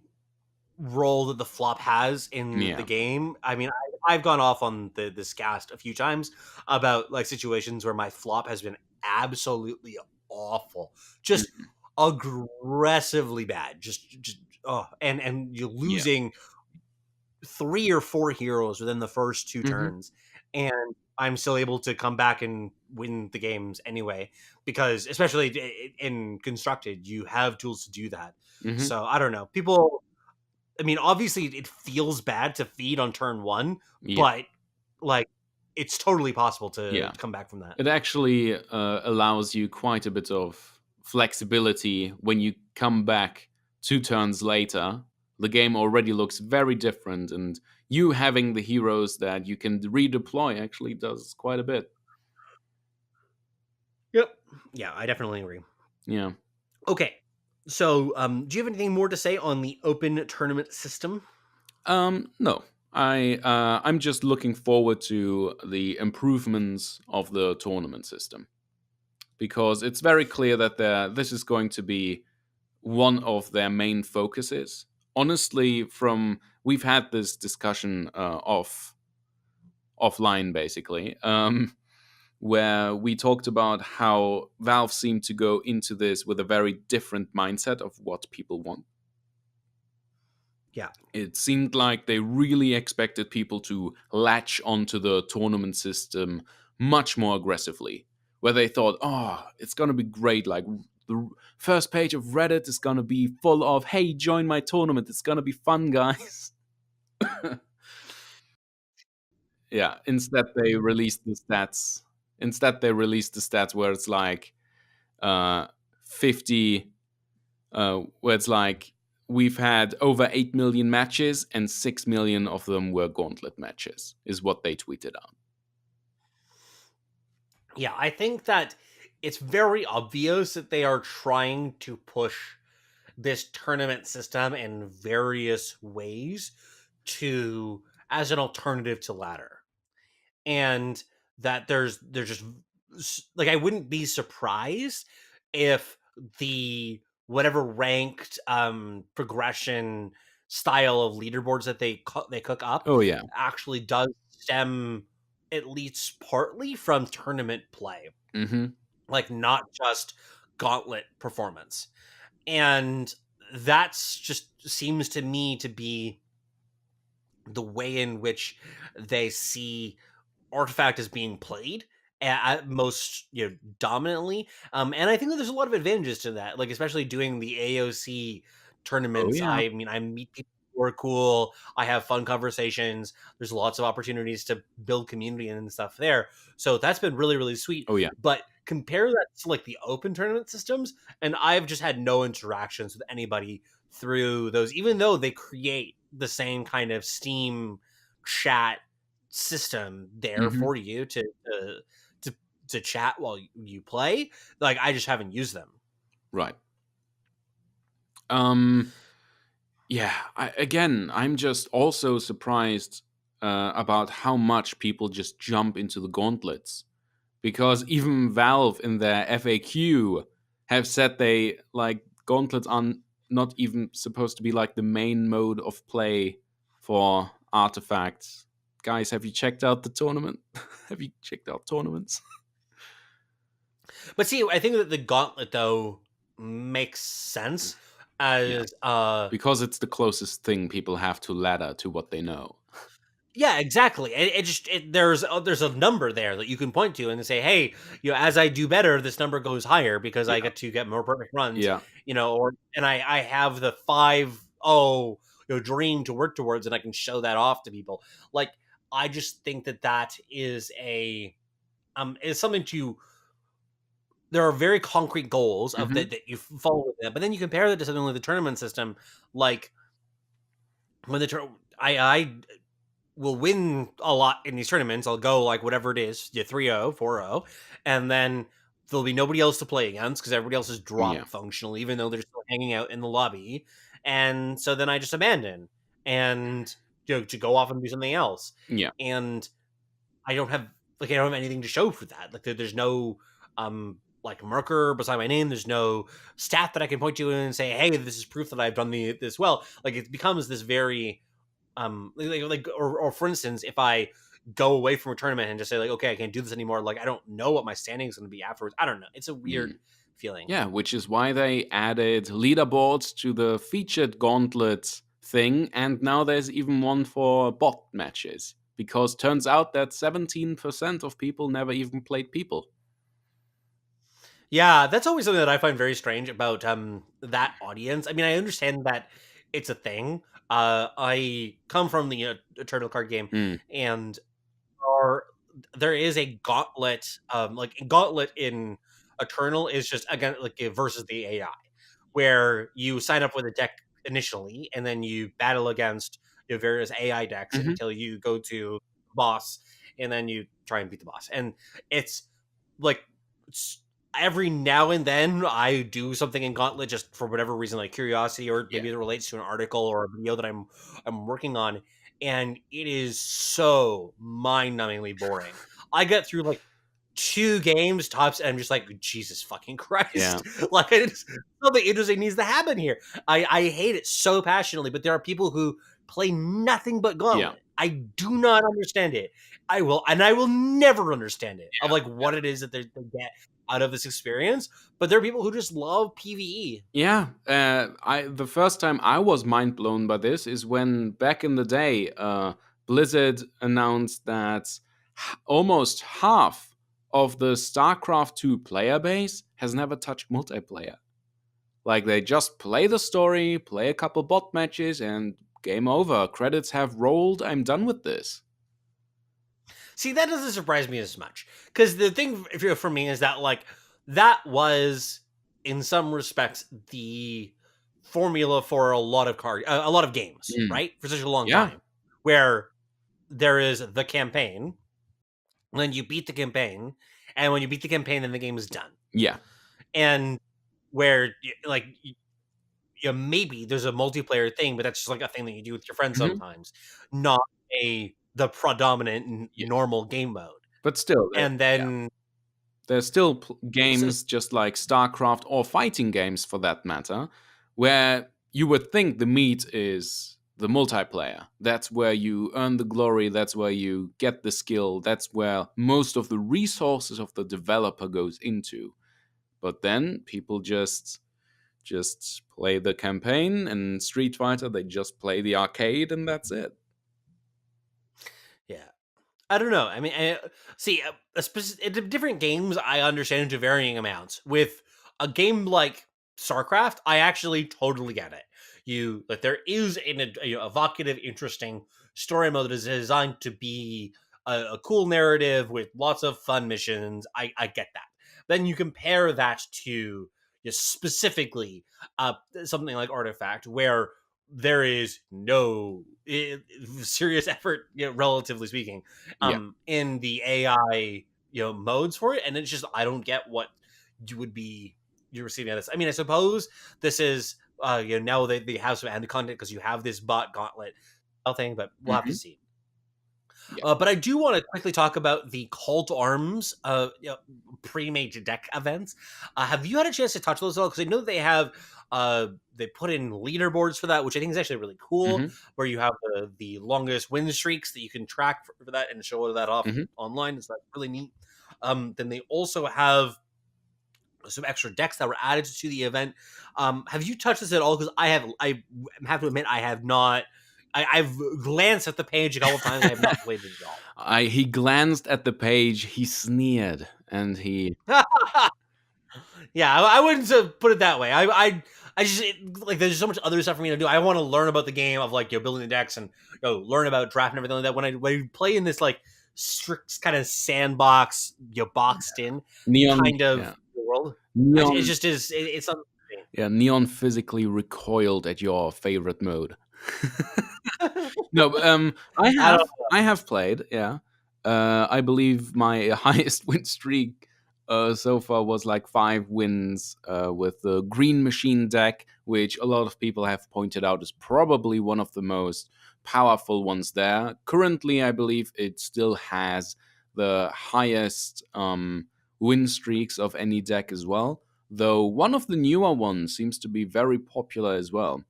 role that the flop has in the Yeah. game. I mean, I've gone off on this cast a few times about like situations where my flop has been absolutely awful, just Mhm. aggressively bad. Just oh, and you're Yeah. losing 3 or 4 heroes within the first two Hmm. turns, and I'm still able to come back and win the games anyway because, especially in constructed, you have tools to do that. Hmm. So I don't know, people. I mean, obviously, it feels bad to feed on turn one, Yeah. but like, it's totally possible to Yeah. come back from that. It actually allows you quite a bit of flexibility when you come back 2 turns later. The game already looks very different, and you having the heroes that you can redeploy actually does quite a bit. Yep. Yeah, I definitely agree. Yeah. Okay. So, do you have anything more to say on the open tournament system? No. I'm just looking forward to the improvements of the tournament system because it's very clear that this is going to be one of their main focuses. Honestly, from we've had this discussion offline basically, where we talked about how Valve seemed to go into this with a very different mindset of what people want. Yeah. It seemed like they really expected people to latch onto the tournament system much more aggressively, where they thought, oh, it's going to be great. Like, the first page of Reddit is going to be full of, hey, join my tournament. It's going to be fun, guys. Yeah, instead, they released the stats. Instead, they released the stats where it's like 50, where it's like, we've had over 8 million matches and 6 million of them were gauntlet matches, is what they tweeted out. Yeah, I think that it's very obvious that they are trying to push this tournament system in various ways to as an alternative to ladder. And that there's just like I wouldn't be surprised if the whatever ranked progression style of leaderboards that they cook up Oh, yeah. actually does stem at least partly from tournament play, Hmm. like not just gauntlet performance. And that's just seems to me to be the way in which they see Artifact is being played at most, dominantly. And I think that there's a lot of advantages to that, like especially doing the AOC Oh, tournaments. yeah. I mean, I meet people who are cool. I have fun conversations. There's lots of opportunities to build community and stuff there. So that's been really, really sweet. Oh, yeah. But compare that to like the open tournament systems, and I've just had no interactions with anybody through those, even though they create the same kind of Steam chat system there Hmm. for you to to chat while you play. Like I just haven't used them. Right. Yeah. I'm just also surprised about how much people just jump into the gauntlets. Because even Valve in their FAQ have said they like gauntlets are not even supposed to be like the main mode of play for artifacts. Guys, have you checked out the tournament? Have you checked out tournaments? But see, I think that the gauntlet though makes sense Yeah, as because it's the closest thing people have to ladder to what they know. Yeah, exactly. There's a number there that you can point to and say, hey, as I do better, this number goes higher because I Yeah. get more perfect runs, Yeah. or and I have the 5-0 dream to work towards, and I can show that off to people. Like, I just think that is something to. There are very concrete goals of Hmm. that you follow with that, but then you compare that to something like the tournament system, like when I will win a lot in these tournaments. I'll go like whatever it is, 3-0, 4-0, and then there'll be nobody else to play against because everybody else is Yeah. dropped functionally, even though they're still hanging out in the lobby. And so then I just abandon and to go off and do something else. Yeah. And I don't have anything to show for that. Like there's no like marker beside my name. There's no stat that I can point to and say, hey, this is proof that I've done this well. Like it becomes this very or for instance, if I go away from a tournament and just say like, okay, I can't do this anymore, like I don't know what my standing is going to be afterwards. I don't know. It's a Mm. weird feeling. Yeah, which is why they added leaderboards to the featured gauntlet thing, and now there's even one for bot matches. Because turns out that 17% of people never even played people. Yeah, that's always something that I find very strange about that audience. I mean, I understand that it's a thing. I come from the Eternal card game, Mm. and are there is a gauntlet. Like gauntlet in Eternal is just again like versus the AI, where you sign up with a deck initially, and then you battle against various AI decks Hmm. until you go to boss, and then you try and beat the boss. And it's like every now and then I do something in Gauntlet just for whatever reason, like curiosity, or Yeah. maybe it relates to an article or a video that I'm working on, and it is so mind-numbingly boring. I get through like 2 games tops, and I'm just like, Jesus fucking Yeah. Christ! Like, it's something interesting needs to happen here. I hate it so passionately, but there are people who play nothing but Yeah. Gauntlet. I do not understand it. I will never understand it of like what it is that they get out of this experience. But there are people who just love PVE. Yeah, the first time I was mind blown by this is when back in the day, Blizzard announced that almost half of the StarCraft 2 player base has never touched multiplayer. Like they just play the story, play a couple bot matches, and game over. Credits have rolled. I'm done with this. See, that doesn't surprise me as much because the thing for me is that like that was in some respects the formula for a lot of games, Mm. right? For such a long Yeah. time, where there is the campaign, then you beat the campaign, and when you beat the campaign, then the game is done. Yeah. And where like maybe there's a multiplayer thing, but that's just like a thing that you do with your friends Hmm. sometimes, not the predominant Yeah. normal game mode. But still, And yeah. then There's still so, games just like StarCraft or fighting games for that matter, where you would think the meat is the multiplayer. That's where you earn the glory, that's where you get the skill, that's where most of the resources of the developer goes into. But then people just play the campaign, and Street Fighter they just play the arcade and that's it. yeah, I don't know. I mean, see, different games I understand to varying amounts. With a game like StarCraft, I actually totally get it. There is an evocative, interesting story mode that is designed to be a cool narrative with lots of fun missions. I get that. Then you compare that to just specifically something like Artifact, where there is no serious effort, relatively speaking, Yeah. in the AI, modes for it, and it's just I don't get what you're receiving out of this. I mean, I suppose this is now they have some added content because you have this bot gauntlet thing, but we'll have to Hmm. see. Yeah. But I do want to quickly talk about the Call to Arms pre-made deck events. Have you had a chance to touch those at all? Because I know that they put in leaderboards for that, which I think is actually really cool. Hmm. Where you have the longest win streaks that you can track for that and show that off Hmm. online. So that's really neat. Then they also have some extra decks that were added to the event. Have you touched this at all? Because I have to admit I have not I've glanced at the page a couple times. I have not played it at all. He glanced at the page, he sneered, and he. Yeah, I wouldn't put it that way. I just like there's so much other stuff for me to do. I want to learn about the game of like building the decks and learn about draft and everything like that. When I play in this like strict kind of sandbox, boxed in Neon, kind of yeah. world, Neon, it just is. It's something. Yeah, Neon physically recoiled at your favorite mode. No, I have played. Yeah, I believe my highest win streak so far was like 5 wins with the Green Machine deck, which a lot of people have pointed out is probably one of the most powerful ones there. Currently, I believe it still has the highest win streaks of any deck as well. Though one of the newer ones seems to be very popular as well.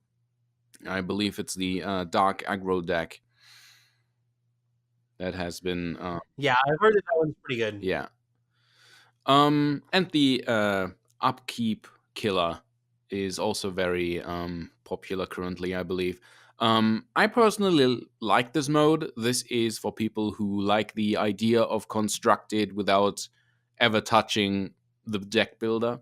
I believe it's the Dark Aggro deck that has been. Yeah, I've heard that one's pretty good. Yeah. And the Upkeep Killer is also very popular currently, I believe. I personally like this mode. This is for people who like the idea of constructed without ever touching the deck builder.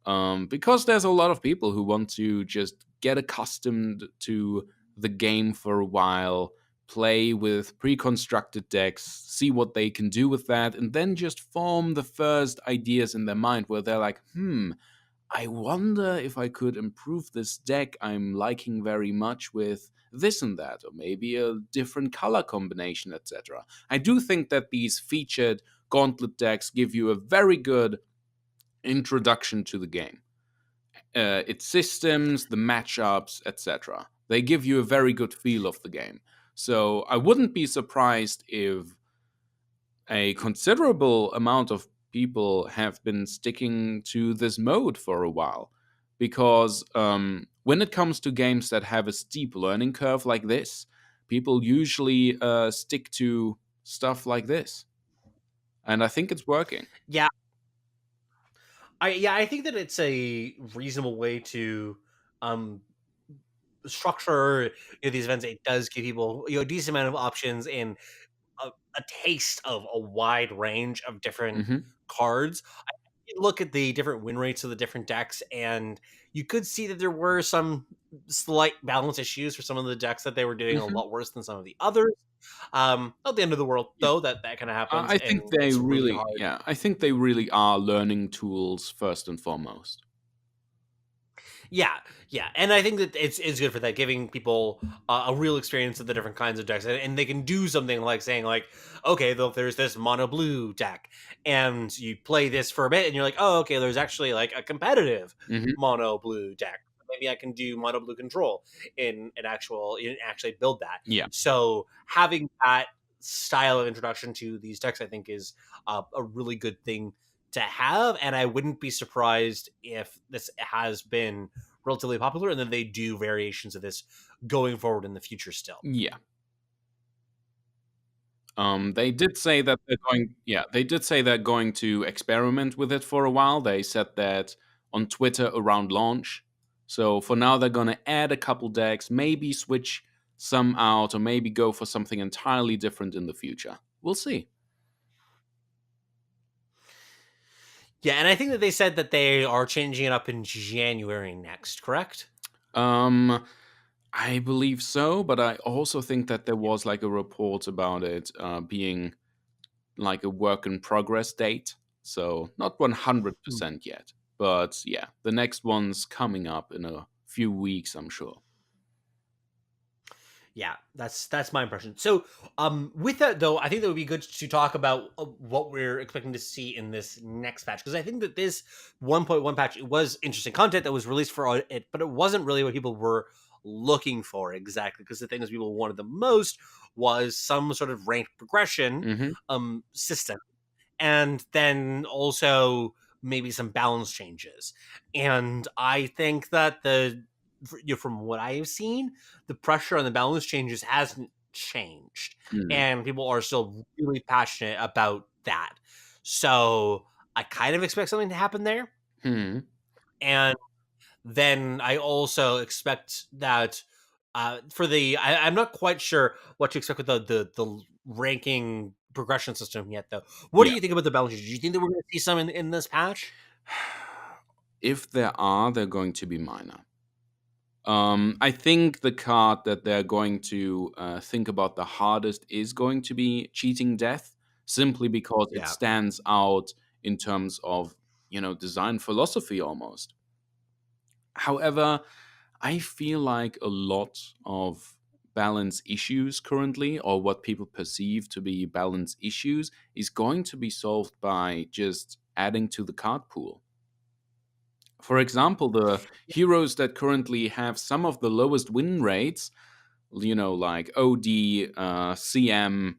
Because there's a lot of people who want to just get accustomed to the game for a while, play with pre-constructed decks, see what they can do with that, and then just form the first ideas in their mind where they're like, I wonder if I could improve this deck I'm liking very much with this and that, or maybe a different color combination, etc. I do think that these featured gauntlet decks give you a very good introduction to the game. Its systems, the matchups, etc. They give you a very good feel of the game. So I wouldn't be surprised if a considerable amount of people have been sticking to this mode for a while. Because when it comes to games that have a steep learning curve like this, people usually stick to stuff like this. And I think it's working. Yeah. I think that it's a reasonable way to structure these events. It does give people a decent amount of options and a taste of a wide range of different cards. You look at the different win rates of the different decks, and you could see that there were some slight balance issues for some of the decks that they were doing a lot worse than some of the others. Not the end of the world, though. That kind of happens. I think they it's really, hard. yeah, I think they really are learning tools first and foremost. Yeah, and I think that it's good for that, giving people a real experience of the different kinds of decks, and they can do something like saying like, okay, there's this mono blue deck, and you play this for a bit, and you're like, oh, okay, there's actually like a competitive mono blue deck. Maybe I can do mono blue control in actually build that. Yeah. So having that style of introduction to these decks, I think, is a really good thing to have, and I wouldn't be surprised if this has been relatively popular and then they do variations of this going forward in the future still. Yeah. They did say that they're going to experiment with it for a while. They said that on Twitter around launch. So for now they're going to add a couple decks, maybe switch some out, or maybe go for something entirely different in the future. We'll see. Yeah, and I think that they said that they are changing it up in January next, correct? I believe so, but I also think that there was like a report about it being like a work in progress date. So not 100% yet. But yeah, the next one's coming up in a few weeks, I'm sure. Yeah, that's my impression. So, with that though, I think that would be good to talk about what we're expecting to see in this next patch, because I think that this 1.1 patch, it was interesting content that was released for it, but it wasn't really what people were looking for exactly. Because the thing that people wanted the most was some sort of ranked progression system, and then also maybe some balance changes. And I think that from what I have seen, the pressure on the balance changes hasn't changed, and people are still really passionate about that. So I kind of expect something to happen there, and then I also expect that I'm not quite sure what to expect with the ranking progression system yet, though. What do Yeah. you think about the balances? Do you think that we're going to see some in this patch? If there are, they're going to be minor. I think the card that they're going to think about the hardest is going to be Cheating Death, simply because it Yeah. stands out in terms of, design philosophy almost. However, I feel like a lot of balance issues currently, or what people perceive to be balance issues, is going to be solved by just adding to the card pool. For example, the heroes that currently have some of the lowest win rates, like OD, CM,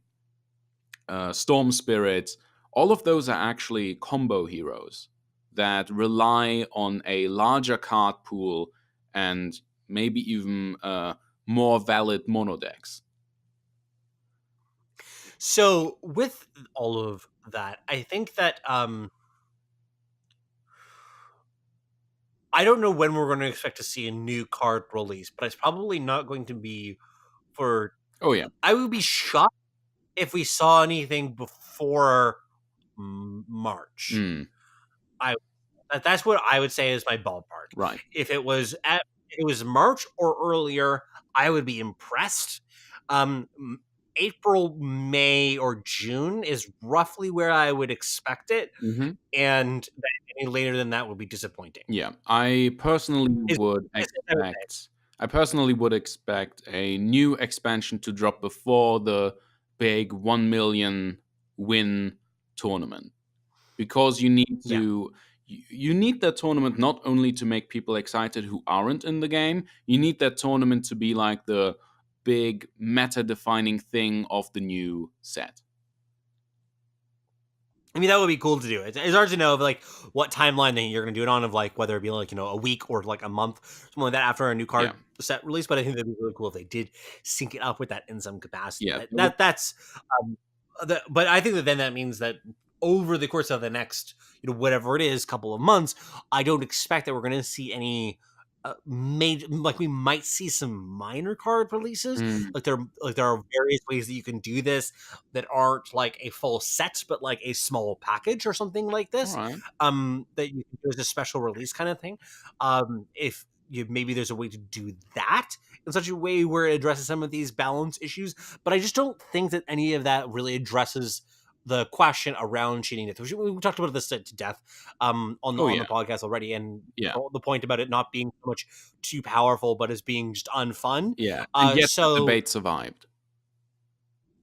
Storm Spirits, all of those are actually combo heroes that rely on a larger card pool and maybe even more valid mono decks. So with all of that, I think that I don't know when we're going to expect to see a new card release, but it's probably not going to be for. Oh, yeah. I would be shocked if we saw anything before March. Mm, I That's what I would say is my ballpark. right. If it was March or earlier, I would be impressed. April, May, or June is roughly where I would expect it, Hmm. and any later than that would be disappointing. Yeah, I personally Is would is it I would say. expect. I personally would expect a new expansion to drop before the big 1 million win tournament, because you need Yeah. to. You need that tournament not only to make people excited who aren't in the game. You need that tournament to be like the big meta-defining thing of the new set. I mean, that would be cool to do. It's hard to know like what timeline that you're going to do it on, of like whether it be like a week or like a month, something like that after a new Yeah, card set release. But I think that'd be really cool if they did sync it up with that in some capacity. yeah. That's um, but I think that then that means that over the course of the next whatever it is couple of months, I don't expect that we're going to see any major, like we might see some minor card releases. Mm, There are various ways that you can do this that aren't like a full set, but like a small package or something like all this. right. That you can do as a special release kind of thing. If maybe there's a way to do that in such a way where it addresses some of these balance issues, but I just don't think that any of that really addresses the question around cheating death. We talked about this to death Oh on yeah, the podcast already, and yeah, the point about it not being so much too powerful, but as being just unfun. yeah. And yet the So debate survived.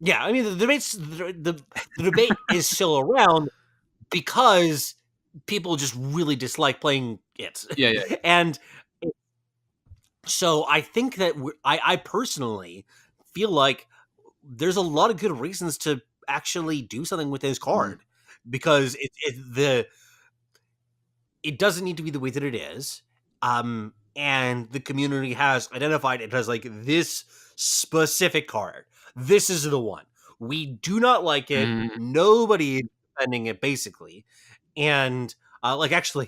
yeah, I mean the debate is still around because people just really dislike playing it, Yeah, yeah. and so I think that I personally feel like there's a lot of good reasons to actually do something with this Mm, card because it doesn't need to be the way that it is. And the community has identified it as like this specific card. This is the one. We do not like it. mm, Nobody is defending it, basically. And like actually,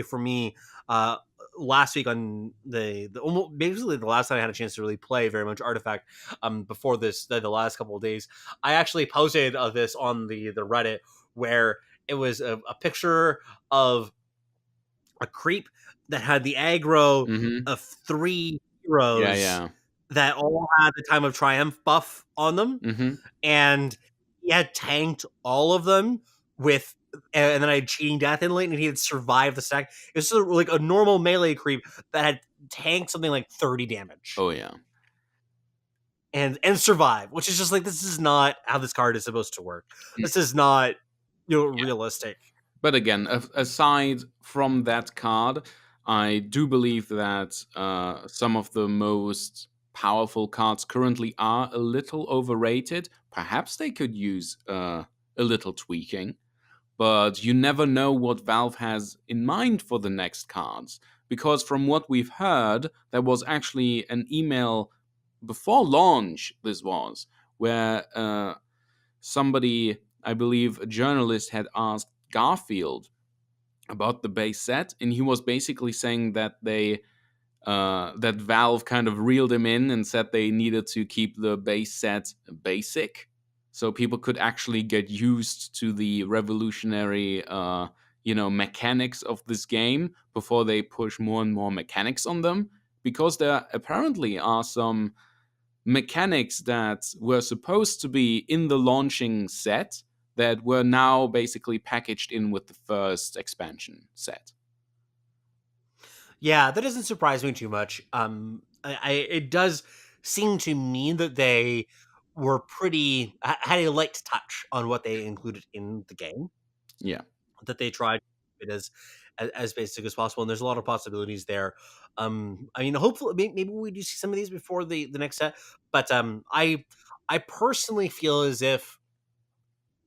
for me, uh, last week on the almost basically the last time I had a chance to really play very much Artifact, before this the last couple of days, I actually posted this on the Reddit where it was a picture of a creep that had the aggro mhm. of 3 Yeah, heroes yeah. that all had the Time of Triumph buff on them, Mhm. and he had tanked all of them with and then I had Cheating Death in late, and he had survived the stack. It was just like a normal melee creep that had tanked something like 30 damage Oh, yeah. and survive, which is just like, this is not how this card is supposed to work. Mm, This is not, yeah. realistic. But again, aside from that card, I do believe that some of the most powerful cards currently are a little overrated. Perhaps they could use a little tweaking, but you never know what Valve has in mind for the next cards. Because from what we've heard, there was actually an email before launch, this was, where somebody, I believe a journalist, had asked Garfield about the base set, and he was basically saying that they that Valve kind of reeled him in and said they needed to keep the base set basic, so people could actually get used to the revolutionary, mechanics of this game before they push more and more mechanics on them. Because there apparently are some mechanics that were supposed to be in the launching set that were now basically packaged in with the first expansion set. Yeah, that doesn't surprise me too much. It does seem to me that they were had a light touch on what they included in the game. Yeah. That they tried it as basic as possible, and there's a lot of possibilities there. I mean, hopefully, maybe we do see some of these before the next set. But I personally feel as if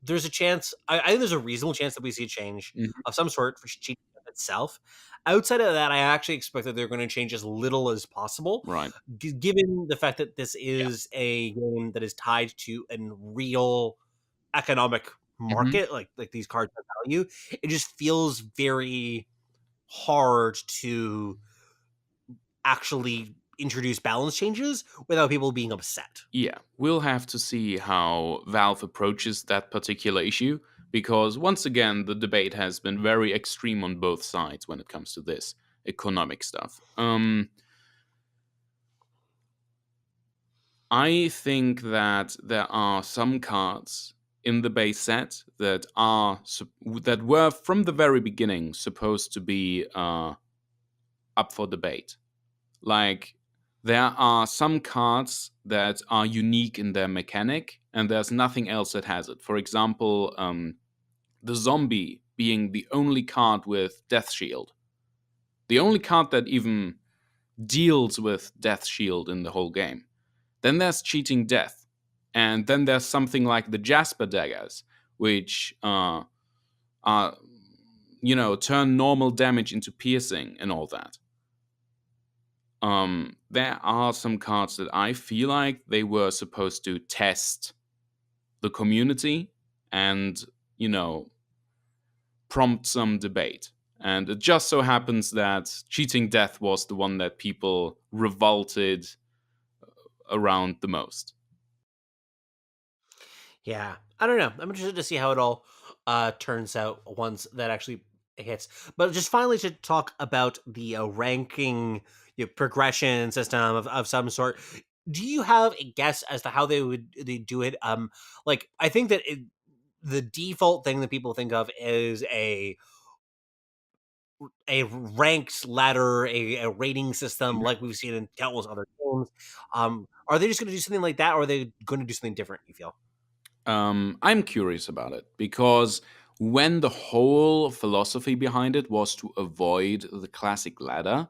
there's a chance. I think there's a reasonable chance that we see a change Mhm. of some sort for cheating itself. Outside of that, I actually expect that they're going to change as little as possible, Right. given the fact that this Yeah. is a game that is tied to a real economic Mhm. market, like these cards have value. It just feels very hard to actually introduce balance changes without people being upset. Yeah, we'll have to see how Valve approaches that particular issue, because once again, the debate has been very extreme on both sides when it comes to this economic stuff. I think that there are some cards in the base set that that were from the very beginning supposed to be up for debate. Like, there are some cards that are unique in their mechanic, and there's nothing else that has it. For example, the zombie being the only card with Death Shield. The only card that even deals with Death Shield in the whole game. Then there's Cheating Death. And then there's something like the Jasper Daggers, which turn normal damage into piercing and all that. There are some cards that I feel like they were supposed to test the community and, prompt some debate. And it just so happens that Cheating Death was the one that people revolted around the most. Yeah, I don't know. I'm interested to see how it all turns out once that actually hits. But just finally to talk about the ranking, progression system of some sort. Do you have a guess as to how they do it? Like I think that the default thing that people think of is a ranked ladder, a rating system like we've seen in countless other games. Are they just going to do something like that, or are they going to do something different? You feel? I'm curious about it because when the whole philosophy behind it was to avoid the classic ladder,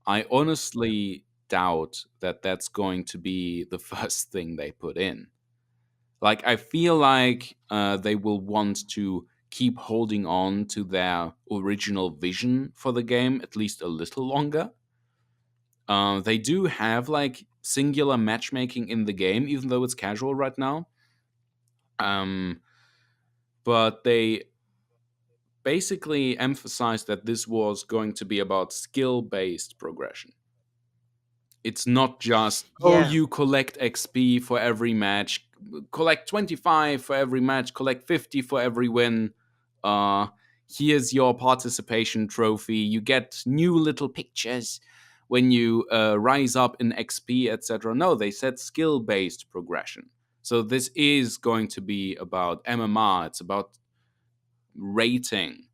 I honestly doubt that that's going to be the first thing they put in. Like, I feel like they will want to keep holding on to their original vision for the game at least a little longer. They do have like singular matchmaking in the game, even though it's casual right now. Um, but they basically emphasized that this was going to be about skill based progression. It's not just, oh, Yeah. you collect XP for every match, collect 25 for every match, collect 50 for every win. Uh, Here's your participation trophy. You get new little pictures when you rise up in XP, etc. No, they said skill based progression. So this is going to be about MMR, it's about rating.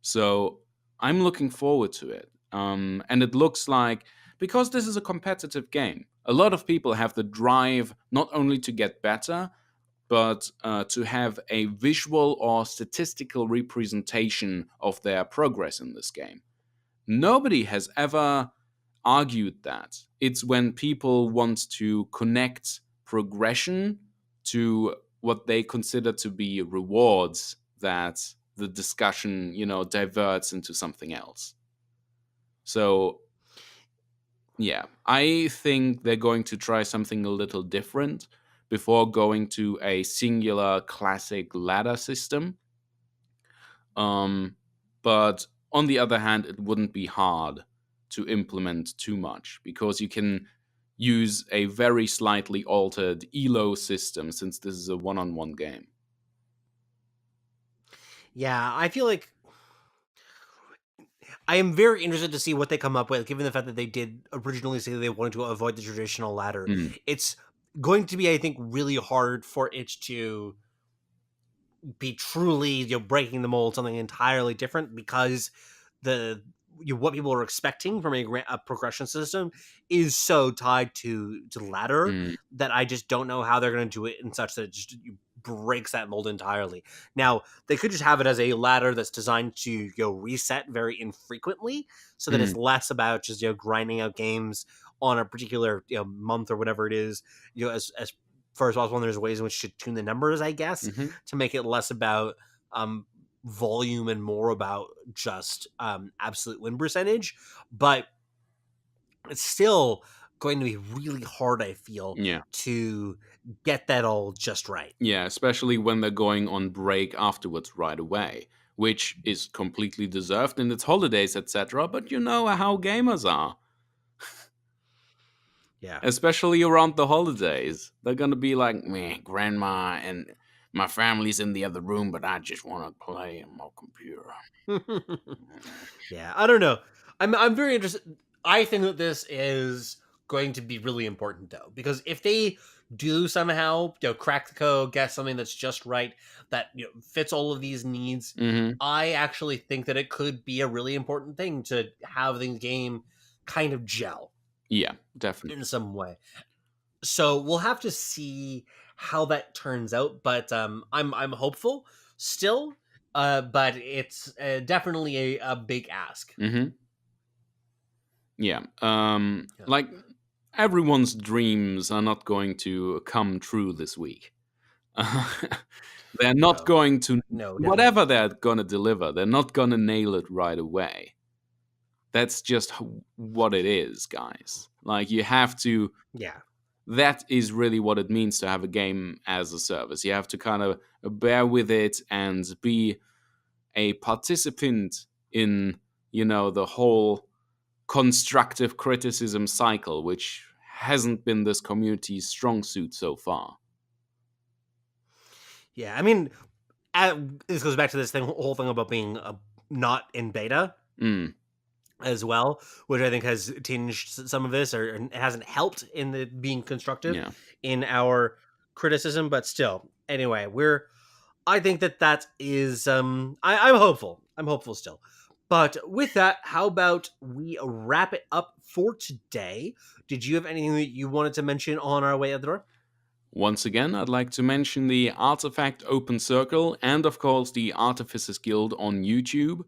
So I'm looking forward to it. And it looks like, because this is a competitive game, a lot of people have the drive not only to get better, but to have a visual or statistical representation of their progress in this game. Nobody has ever argued that. It's when people want to connect progression to what they consider to be rewards that the discussion, diverts into something else. So, yeah, I think they're going to try something a little different before going to a singular classic ladder system. But on the other hand, it wouldn't be hard to implement too much, because you can use a very slightly altered elo system since this is a one-on-one game. Yeah, I feel like I am very interested to see what they come up with, given the fact that they did originally say they wanted to avoid the traditional ladder. It's going to be, I think, really hard for it to be truly, breaking the mold, something entirely different, because what people are expecting from a progression system is so tied to ladder that I just don't know how they're going to do it in such that it just breaks that mold entirely. Now, they could just have it as a ladder that's designed to reset very infrequently, so that it's less about just grinding out games on a particular month or whatever it is, as far as possible. And there's ways in which to tune the numbers, I guess, to make it less about volume and more about just absolute win percentage. But it's still going to be really hard, I feel, to get that all just right. Yeah, especially when they're going on break afterwards right away, which is completely deserved in its holidays, etc. But you know how gamers are. Yeah. Especially around the holidays. They're gonna be like, man, grandma and my family's in the other room, but I just want to play on my computer. Yeah, I don't know. I'm very interested. I think that this is going to be really important, though, because if they do somehow crack the code, get something that's just right, that fits all of these needs, I actually think that it could be a really important thing to have the game kind of gel. Yeah, definitely. In some way. So we'll have to see how that turns out, but I'm hopeful still, but it's definitely a big ask. Yeah. Like, everyone's dreams are not going to come true this week. They're not going to, whatever they're going to deliver, they're not going to nail it right away. That's just what it is, guys. Like, you have to... Yeah. That is really what it means to have a game as a service. You have to kind of bear with it and be a participant in, the whole constructive criticism cycle, which hasn't been this community's strong suit so far. Yeah, I mean, this goes back to this whole thing about being not in beta. As well, which I think has tinged some of this, or it hasn't helped in the being constructive in our criticism. But still, anyway, I think that is I'm hopeful. I'm hopeful still. But with that, how about we wrap it up for today? Did you have anything that you wanted to mention on our way out the door? Once again, I'd like to mention the Artifact Open Circle and, of course, the Artificers Guild on YouTube.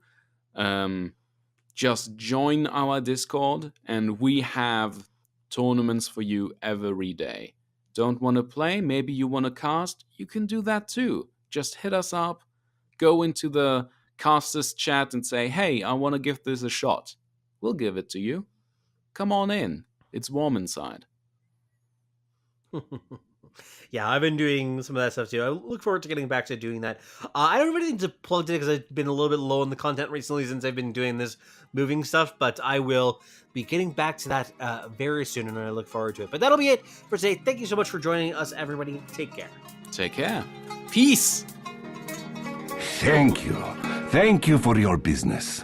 Just join our Discord, and we have tournaments for you every day. Don't want to play? Maybe you want to cast? You can do that too. Just hit us up, go into the casters chat and say, hey, I want to give this a shot. We'll give it to you. Come on in. It's warm inside. Yeah, I've been doing some of that stuff too. I look forward to getting back to doing that. I don't have anything to plug today because I've been a little bit low on the content recently since I've been doing this moving stuff, but I will be getting back to that very soon, and I look forward to it. But that'll be it for today. Thank you so much for joining us, everybody. Take care. Take care. Peace. Thank you. Thank you for your business.